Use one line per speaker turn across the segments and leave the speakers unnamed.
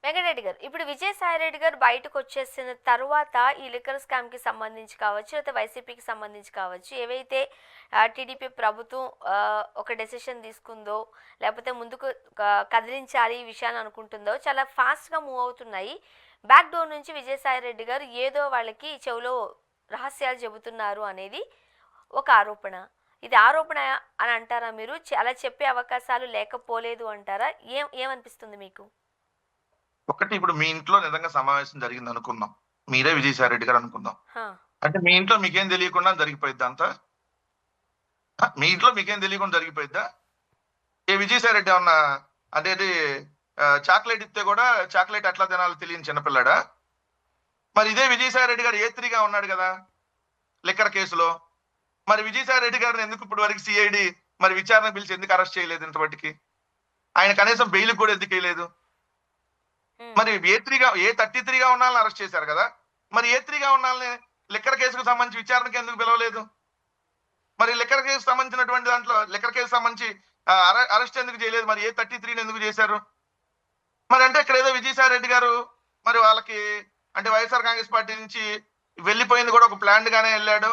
వెంకటరెడ్డి గారు, ఇప్పుడు విజయసాయిరెడ్డి గారు బయటకు వచ్చేసిన తరువాత ఈ లిక్కర్ స్కామ్కి సంబంధించి కావచ్చు, లేకపోతే వైసీపీకి సంబంధించి కావచ్చు, ఏవైతే టీడీపీ ప్రభుత్వం ఒక డెసిషన్ తీసుకుందో, లేకపోతే ముందుకు కదిలించాలి ఈ విషయాన్ని అనుకుంటుందో, చాలా ఫాస్ట్గా మూవ్ అవుతున్నాయి. బ్యాక్ డోర్ నుంచి విజయసాయిరెడ్డి గారు ఏదో వాళ్ళకి చెవిలో రహస్యాలు చెబుతున్నారు అనేది ఒక ఆరోపణ. ఇది ఆరోపణ అని అంటారా మీరు? అలా చెప్పే అవకాశాలు లేకపోలేదు అంటారా? ఏమనిపిస్తుంది మీకు?
ఒకటి ఇప్పుడు మీ ఇంట్లో నిజంగా సమావేశం జరిగింది అనుకుందాం. మీరే విజయసాయి రెడ్డి గారు అనుకుందాం.
హా.
అంటే మీ ఇంట్లో మీకేం తెలియకుండా జరిగిపోయిద్దా అంతా? మీ ఇంట్లో మీకేం తెలియకుండా జరిగిపోయిద్దా? ఏ విజయసాయి రెడ్డి ఏమన్నా అదేది చాక్లెట్ ఇస్తే కూడా చాక్లెట్ ఎట్లా తినాలో తెలియని చిన్నపిల్లాడా? మరి ఇదే విజయసాయి రెడ్డి గారు ఏ3గా ఉన్నాడు కదా లిక్కర్ కేసులో. మరి విజయసాయి రెడ్డి గారిని ఎందుకు ఇప్పుడు వరకు సిఐడి మరి విచారణ పిలిచి ఎందుకు అరెస్ట్ చేయలేదు ఇంతవరకు? ఆయన కనీసం బెయిల్ కూడా ఎందుకు వేయలేదు? మరి ఏ33గా ఉన్న వాళ్ళని అరెస్ట్ చేశారు కదా, మరి ఏ3గా ఉన్న వాళ్ళని లిక్కర్ కేసుకు సంబంధించి విచారణకి ఎందుకు పిలవలేదు? మరి లిక్కర్ కేసు సంబంధించినటువంటి దాంట్లో లిక్కర్ కేసు సంబంధించి అరెస్ట్ ఎందుకు చేయలేదు? మరి ఏ33ని ఎందుకు చేశారు? మరి అంటే ఇక్కడ ఏదో విజయసాయి రెడ్డి గారు మరి వాళ్ళకి అంటే వైఎస్ఆర్ కాంగ్రెస్ పార్టీ నుంచి వెళ్ళిపోయింది కూడా ఒక ప్లాన్ గానే వెళ్ళాడు,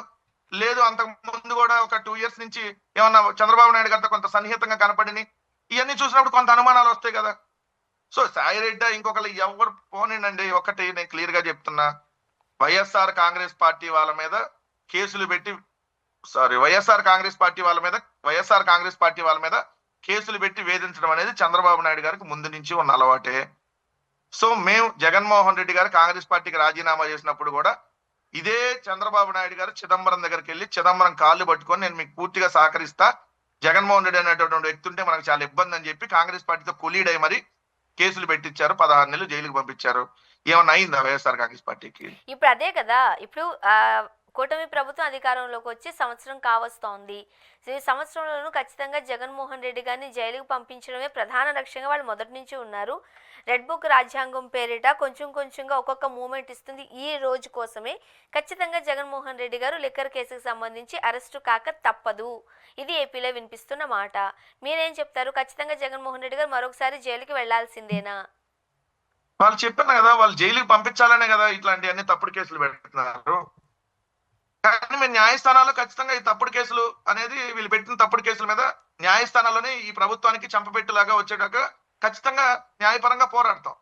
లేదు అంతకు ముందు కూడా ఒక 2 years నుంచి ఏమన్నా చంద్రబాబు నాయుడు గారితో కొంత సన్నిహితంగా కనపడిని, ఇవన్నీ చూసినప్పుడు కొంత అనుమానాలు వస్తాయి కదా. సో సాయి రెడ్డి ఇంకొకరు ఎవరు పోనండి, ఒకటి నేను క్లియర్ గా చెప్తున్నా, వైఎస్ఆర్ కాంగ్రెస్ పార్టీ వాళ్ళ మీద కేసులు పెట్టి వైఎస్ఆర్ కాంగ్రెస్ పార్టీ వాళ్ళ మీద కేసులు పెట్టి వేధించడం అనేది చంద్రబాబు నాయుడు గారికి ముందు నుంచి ఉన్న అలవాటే. సో మేము జగన్మోహన్ రెడ్డి గారు కాంగ్రెస్ పార్టీకి రాజీనామా చేసినప్పుడు కూడా ఇదే చంద్రబాబు నాయుడు గారు చిదంబరం దగ్గరికి వెళ్ళి చిదంబరం కాళ్ళు పట్టుకొని నేను మీకు పూర్తిగా సహకరిస్తా, జగన్మోహన్ రెడ్డి అనేటటువంటి వ్యక్తి ఉంటే మనకు చాలా ఇబ్బంది అని చెప్పి కాంగ్రెస్ పార్టీతో కొలీడ్ అయి మరి కేసులు పెట్టించారు, 16 నెలలు జైలుకు పంపించారు. ఏమన్నా అయిందా వైఎస్ఆర్ కాంగ్రెస్ పార్టీకి?
ఇప్పుడు అదే కదా. ఇప్పుడు కూటమి ప్రభుత్వం అధికారంలోకి వచ్చి సంవత్సరం కావస్తోంది. ఈ సంవత్సరంలోనూ ఖచ్చితంగా జగన్మోహన్ రెడ్డి గారిని జైలుకు పంపించడమే ప్రధాన లక్ష్యంగా వాళ్ళు మొదటి నుంచి ఉన్నారు. రెడ్ బుక్ రాజ్యాంగం పేరిట కొంచెం కొంచెంగా ఒక్కొక్క మూమెంట్ ఇస్తుంది. ఈ రోజు కోసమే ఖచ్చితంగా జగన్మోహన్ రెడ్డి గారు లిక్కర్ కేసుకు సంబంధించి అరెస్టు కాక తప్పదు. ఇది ఏపీలో వినిపిస్తున్న మాట. మీరేం చెప్తారు? ఖచ్చితంగా జగన్మోహన్ రెడ్డి గారు మరొకసారి జైలుకి వెళ్లాల్సిందేనా?
వాళ్ళు చెప్పాను కదా, వాళ్ళు జైలుకి పంపించాలనే కదా ఇట్లాంటి అన్ని తప్పుడు కేసులు పెడుతున్నారు. కానీ మేము న్యాయస్థానాల్లో ఖచ్చితంగా ఈ తప్పుడు కేసులు అనేది వీళ్ళు పెట్టిన తప్పుడు కేసుల మీద న్యాయస్థానాల్లోనే ఈ ప్రభుత్వానికి చంపపెట్టులాగా వచ్చేటాక ఖచ్చితంగా న్యాయపరంగా పోరాడతాం.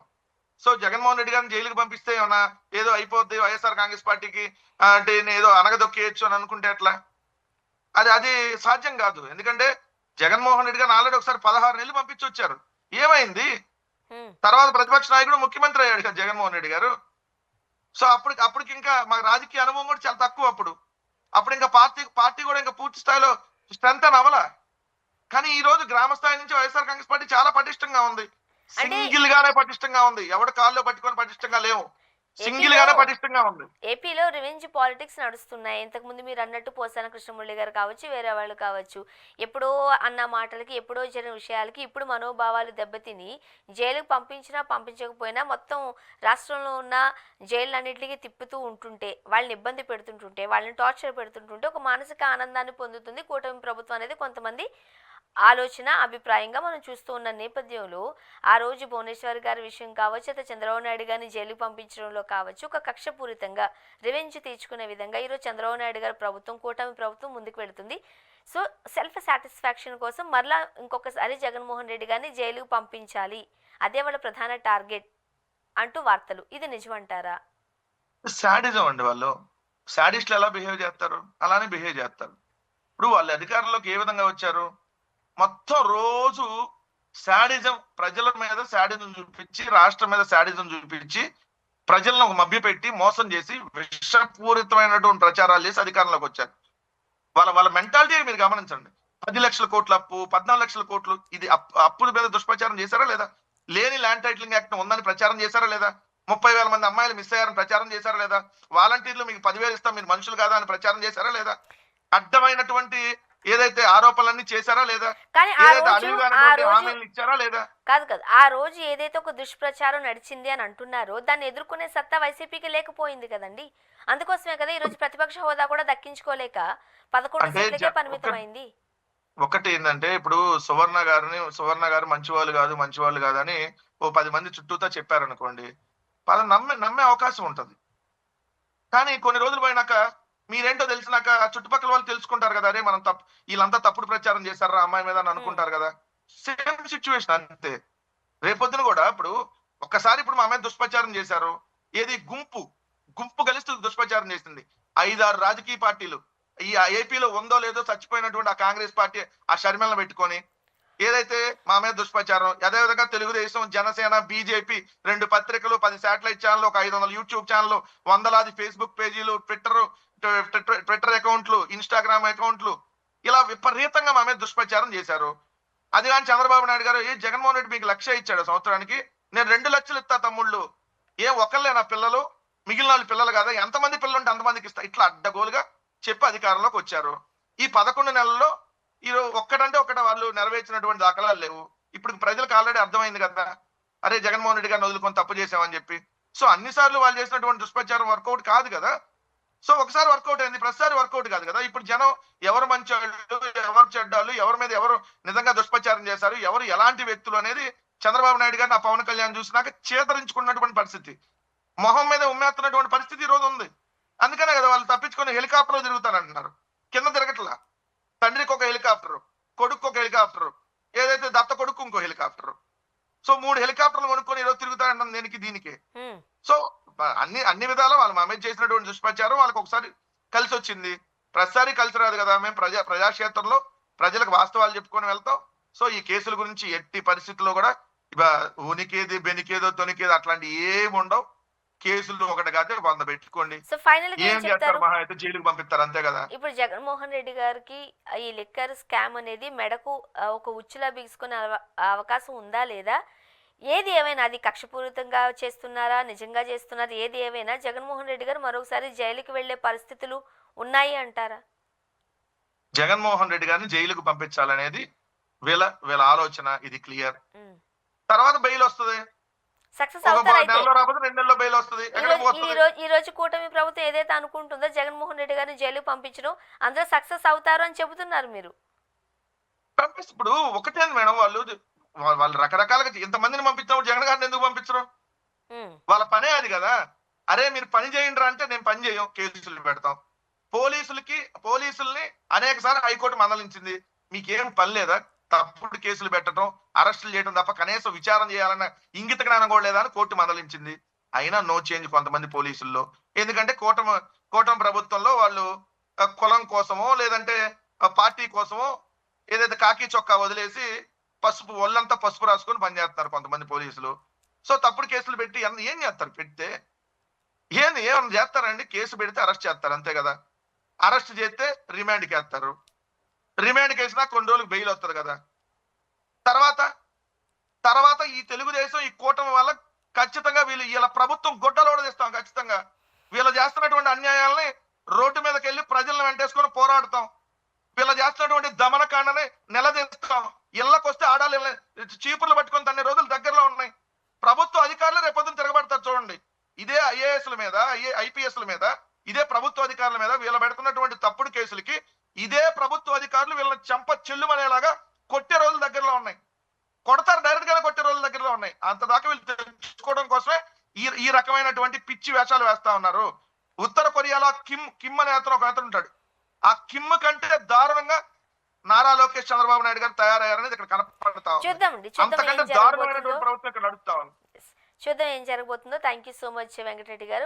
సో జగన్మోహన్ రెడ్డి గారిని జైలుకి పంపిస్తే ఏమన్నా ఏదో అయిపోద్ది వైఎస్ఆర్ కాంగ్రెస్ పార్టీకి అంటే ఏదో అనగదొక్కేయచ్చు అని అనుకుంటే ఎట్లా? అది సాధ్యం కాదు. ఎందుకంటే జగన్మోహన్ రెడ్డి గారిని ఆల్రెడీ ఒకసారి 16 నెలలు పంపించి వచ్చారు. ఏమైంది? తర్వాత ప్రతిపక్ష నాయకుడు ముఖ్యమంత్రి అయ్యాడు కదా జగన్మోహన్ రెడ్డి గారు. సో అప్పటికి ఇంకా మాకు రాజకీయ అనుభవం కూడా చాలా తక్కువ. అప్పుడు ఇంకా పార్టీ కూడా ఇంకా పూర్తి స్థాయిలో స్ట్రెంత్ అని అవ్వాల. కానీ ఈ రోజు గ్రామ స్థాయి నుంచి వైఎస్ఆర్ కాంగ్రెస్ పార్టీ చాలా పటిష్టంగా ఉంది, సింగిల్ గానే పటిష్టంగా ఉంది, ఎవడు కాల్లో పట్టుకొని పటిష్టంగా లేవు, సింగిల్ గానే పటిష్టంగా ఉంది.
ఏపీలో రివెంజ్ పాలిటిక్స్ నడుస్తున్నాయి. ఇంతకుముందు మీరు అన్నట్టు పోసాన కృష్ణమురళి గారు కావచ్చు, వేరే వాళ్ళు కావచ్చు, ఎప్పుడో అన్న మాటలకి ఎప్పుడో జరిగిన విషయాలకి ఇప్పుడు మనోభావాలు దెబ్బతిని జైలుకు పంపించినా పంపించకపోయినా మొత్తం రాష్ట్రంలో ఉన్న జైళ్ళన్నింటికి తిప్పుతూ ఉంటుంటే, వాళ్ళని ఇబ్బంది పెడుతుంటుంటే, వాళ్ళని టార్చర్ పెడుతుంటుంటే ఒక మానసిక ఆనందాన్ని పొందుతుంది కూటమి ప్రభుత్వం అనేది కొంతమంది ఆలోచన, అభిప్రాయంగా మనం చూస్తూ ఉన్న నేపథ్యంలో ఆ రోజు భువనేశ్వర్ గారి విషయం కావచ్చు, అయితే చంద్రబాబు నాయుడు గారిని జైలుకు పంపించడంలో కావచ్చు, ఒక కక్షపూరితంగా రివెంజ్ తీర్చుకునే విధంగా ఈరోజు చంద్రబాబు నాయుడు గారి ప్రభుత్వం, కూటమి ప్రభుత్వం ముందుకు వెళుతుంది. సో సెల్ఫ్ సాటిస్ఫాక్షన్ కోసం మరలా ఇంకొకసారి జగన్మోహన్ రెడ్డి గారిని జైలుకు పంపించాలి, అదే వాళ్ళ ప్రధాన టార్గెట్ అంటూ వార్తలు. ఇది నిజమంటారా?
శాడిజం అండి. వాళ్ళు శాడిస్టులు ఎలా బిహేవ్ చేస్తారు అలానే బిహేవ్ చేస్తారు. ఇప్పుడు వాళ్ళు అధికారంలోకి ఏ విధంగా వచ్చారు? మొత్తం రోజు శాడిజం, ప్రజల మీద శాడిజం చూపించి, రాష్ట్రం మీద శాడిజం చూపించి, ప్రజలను మభ్యపెట్టి మోసం చేసి విషపూరితమైనటువంటి ప్రచారాలు చేసి అధికారంలోకి వచ్చారు. వాళ్ళ మెంటాలిటీ మీరు గమనించండి. 10 లక్షల కోట్ల అప్పు, 14 లక్షల కోట్లు, ఇది అప్పుల మీద దుష్ప్రచారం చేశారా లేదా? లేని ల్యాండ్ టైటిలింగ్ యాక్ట్ ఉందని ప్రచారం చేశారా లేదా? 30,000 మంది అమ్మాయిలు మిస్ అయ్యారని ప్రచారం చేశారా లేదా? వాలంటీర్లు మీకు 10,000 ఇస్తాం, మీరు మనుషులు కాదా అని ప్రచారం చేశారా లేదా? అడ్డమైనటువంటి ఏదైతే ఆరోపణలన్నీ చేశారా లేదా? ఇచ్చారా లేదా?
కాదు కాదు, ఆ రోజు ఏదైతే ఒక దుష్ప్రచారం నడిచింది అని అంటున్నారో దాన్ని ఎదుర్కొనే సత్తా వైసీపీకి లేకపోయింది కదండి. అందుకోసమే కదా ఈ రోజు ప్రతిపక్ష హోదా కూడా దక్కించుకోలేక 11 సీట్లకే పరిమితమైంది.
ఒకటి ఏందంటే ఇప్పుడు సువర్ణ గారు మంచివాళ్ళు కాదని ఓ 10 మంది చుట్టూతా చెప్పారనుకోండి. వాళ్ళని నమ్మే అవకాశం ఉంటది. కానీ కొన్ని రోజులు పోయినాక మీరేంటో తెలిసినాక చుట్టుపక్కల వాళ్ళు తెలుసుకుంటారు కదా! అరే! ఈళ్ళంతా తప్పుడు ప్రచారం చేశారురా అమ్మాయి మీద అని
హ్మ్.
అనుకుంటారు కదా! సేమ్ సిట్యుయేషన్ అంతే. రేపొద్దున గూడా ఇప్పుడు మా మీద దుష్ప్రచారం చేశారు. ఏది గుంపు కలిసి దుష్ప్రచారం చేసింది. 5, 6 రాజకీయ పార్టీలు. ఏపీలో ఉందో లేదో చచ్చిపోయినటువంటి ఆ కాంగ్రెస్ పార్టీ ఆ షర్మిలను పెట్టుకొని ఏదైతే మా మీద దుష్ప్రచారం, అదే విధంగా తెలుగుదేశం, జనసేన, బీజేపీ 2 పత్రికలు, 10 శాటిలైట్ ఛానెల్లు, ఒక 500 యూట్యూబ్ ఛానెల్లు, వందలాది ఫేస్‌బుక్ పేజీలు, ట్విట్టర్ అకౌంట్‌లు, ఇన్‌స్టాగ్రామ్ అకౌంట్‌లు ఇలా విపరీతంగా మా మీద దుష్ప్రచారం చేశారు. అది గాని చంద్రబాబు నాయుడు గారు, జగన్మోహన్ రెడ్డి మీకు 1,00,000 ఇచ్చాడా సంవత్సరానికి? నేను 2,00,000 ఇత్తా తమ్ముళ్ళు. ఒక్కళ్ళేనా పిల్లలు? మిగిలినోళ్ళు పిల్లలు కాదా? ఎంతమంది పిల్లలుంటే అంతమందికి ఇస్తా. ఇట్లా అడ్డగోలుగా చెప్పి అధికారంలోకొచ్చారు. ఈ 11 నెలల్లో ఒక్కటంటే ఒక్కటి వాళ్ళు నెరవేర్చినటువంటి దాఖలాలు లేవు. ఇప్పుడు ప్రజలకు ఆల్రెడీ అర్థమైంది కదా! అరే! జగన్మోహన్ రెడ్డి గారిని వదులుకొని తప్పు చేశామని చెప్పి. సో, అన్ని సార్లు వాళ్ళు చేసినటువంటి దుష్ప్రచారం వర్కౌట్ కాదు కదా! సో, ఒకసారి వర్కౌట్ అయింది. ప్రతిసారి వర్కౌట్ కాదు కదా! ఇప్పుడు జనం ఎవరు మంచోళ్ళు, ఎవరు చెడ్డోళ్ళు, ఎవరి మీద ఎవరు నిజంగా దుష్ప్రచారం చేశారు, ఎవరు ఎలాంటి వ్యక్తులు అనేది చంద్రబాబు నాయుడు గారిని, పవన్ కళ్యాణ్ చూసినాక చేదరించుకున్నటువంటి పరిస్థితి. మొహం మీద ఉమ్మేస్తున్నటువంటి పరిస్థితి ఈ రోజు ఉంది. అందుకనే కదా వాళ్ళు తప్పించుకొని హెలికాప్టర్‌లో తిరుగుతానంటున్నారు. కింద తిరగట్లా. తండ్రికి ఒక హెలికాప్టరు, కొడుక్కి ఒక హెలికాప్టరు, ఏదైతే దత్త కొడుకు ఇంకో హెలికాప్టరు. సో 3 హెలికాప్టర్లు కొనుక్కొని ఈరోజు తిరుగుతానంటాం దేనికి? దీనికే.
హ్మ్.
సో అన్ని విధాలా వాళ్ళు మా మీద చేసినటువంటి దుష్ప్రచారం వాళ్ళకి ఒకసారి కలిసొచ్చింది. ప్రతిసారి కలిసి రాదు కదా! మేము ప్రజాక్షేత్రంలో ప్రజలకు వాస్తవాలు చెప్పుకొని వెళ్తాం. సో ఈ కేసుల గురించి ఎట్టి పరిస్థితుల్లో కూడా ఇబ ఉనికేది, బెనికేదో, తొనికేదో అట్లాంటివి ఏముండవు. కేసులు ఒకటి కాతే 100 పెట్టుకోండి.
సో ఫైనల్‌గా ఏం
ఏం చేస్తారు?
చెప్తారు?
మహా అయితే జైలుకి పంపిస్తారు అంతే కదా!
ఇప్పుడు జగన్మోహన్ రెడ్డి గారికి ఈ లిక్కర్ స్కామ్ అనేది మెడకు ఒక ఉచ్చులా బిగుసుకునే అవకాశం ఉందా లేదా? ఏది ఏమైనా అది కక్షపూరితంగా చేస్తున్నారా? నిజంగా చేస్తున్నారా? ఏది ఏమైనా జగన్మోహన్ రెడ్డి గారు మరొకసారి జైలుకి వెళ్ళే పరిస్థితులు ఉన్నాయి అంటారా?
జగన్మోహన్ రెడ్డి గారిని జైలుకు పంపించాలనేది వీళ్ళ ఆలోచన. ఇది క్లియర్.
హ్మ్.
తర్వాత బెయిల్ వస్తది.
సక్సెస్
ఒక
అవుతారా అయితే?
నెలలో రాకపోతే 2 నెలల్లో బెయిల్ వస్తది. ఎక్కడికి పోతది?
ఈ రోజు కూటమి ప్రభుత్వం ఏదైతే అనుకుంటుందో జగన్మోహన్ రెడ్డి గారిని జైలుకి పంపించడం అందరూ సక్సెస్ అవుతారు అని చెబుతున్నారు మీరు.
ఇప్పుడు ఒకటే మేడం వాళ్ళు రకరకాలుగా ఇంతమందిని పంపించినప్పుడు జగన్ గారిని ఎందుకు పంపించరు?
హ్మ్.
వాళ్ళ పనే అది కదా! అరే మీరు పని చేయండిరా అంటే నేను పని చేయం. కేసులు పెడతాం. పోలీసుల్ని అనేక సార్లు హైకోర్టు మందలించింది. మీకేం పని లేదా? తప్పుడు కేసులు పెట్టడం, అరెస్టులు చేయడం తప్ప కనీసం విచారణ చేయాలన్న ఇంగిత జ్ఞానం కూడా లేదా అని కోర్టు మందలించింది. అయినా నో చేంజ్ కొంతమంది పోలీసుల్లో. ఎందుకంటే కూటమి ప్రభుత్వంలో వాళ్ళు కులం కోసమో లేదంటే పార్టీ కోసమో ఏదైతే కాకి చొక్కా వదిలేసి ఒళ్ళంతా పసుపు రాసుకొని పనిచేస్తున్నారు కొంతమంది పోలీసులు. సో తప్పుడు కేసులు పెట్టి ఏం చేస్తారు పెడితే? ఏమన్నా చేస్తారండి? కేసు పెడితే అరెస్ట్ చేస్తారు అంతే కదా! అరెస్ట్ చేస్తే రిమాండ్‌కి ఏస్తారు. రిమాండ్‌కి ఏసినా కొన్ని రోజులకు బెయిల్ వస్తది కదా! తర్వాత ఈ తెలుగుదేశం, ఈ కూటమి వల్ల ఖచ్చితంగా వీళ్ళ ప్రభుత్వం గుడ్డలోడదీస్తాం ఖచ్చితంగా. వీళ్ళు చేస్తున్నటువంటి అన్యాయాల్ని రోడ్డు మీదకెళ్ళి ప్రజలను వెంటేసుకొని పోరాడతాం. వీళ్ళు చేస్తున్నటువంటి దమనకాండని నిలదీస్తాం. ఇళ్ళకొస్తే ఆడాలి చీపుర్లు పట్టుకొని తన్నే రోజులు దగ్గరలో ఉన్నాయి. ప్రభుత్వ అధికారులు రేపొద్దున తిరగబడతారు చూడండి. ఇదే ఐఏఎస్‌ల మీద, ఐపీఎస్‌ల మీద, ఇదే ప్రభుత్వ అధికారుల మీద వీళ్ళు పెడుతున్నటువంటి తప్పుడు కేసులకి ఇదే ప్రభుత్వ అధికారులు వీళ్ళని చెంప చెల్లుమనేలాగా కొట్టే రోజులు దగ్గరలో ఉన్నాయి. కొడతారు, డైరెక్ట్ గానే కొట్టే రోజుల దగ్గరలో ఉన్నాయి. అంత దాకా వీళ్ళు తెచ్చుకోవడం కోసమే ఈ రకమైనటువంటి పిచ్చి వేషాలు వేస్తా ఉన్నారు. ఉత్తర కొరియాలో కిమ్ అనే అతను ఒక అతను ఉంటాడు. ఆ కిమ్ కంటే దారుణంగా నారా లోకేష్, చంద్రబాబు నాయుడు గారు తయారయ్యారనేది ఇక్కడ కనపడతా ఉంది.
చూద్దామండి.
అంతకంటే దారుణమైనటువంటి ప్రభుత్వం ఇక్కడ నడుస్తా ఉంది.
చూద్దాం ఏం జరగబోతుందో. Thank you so much Venkatareddy గారు.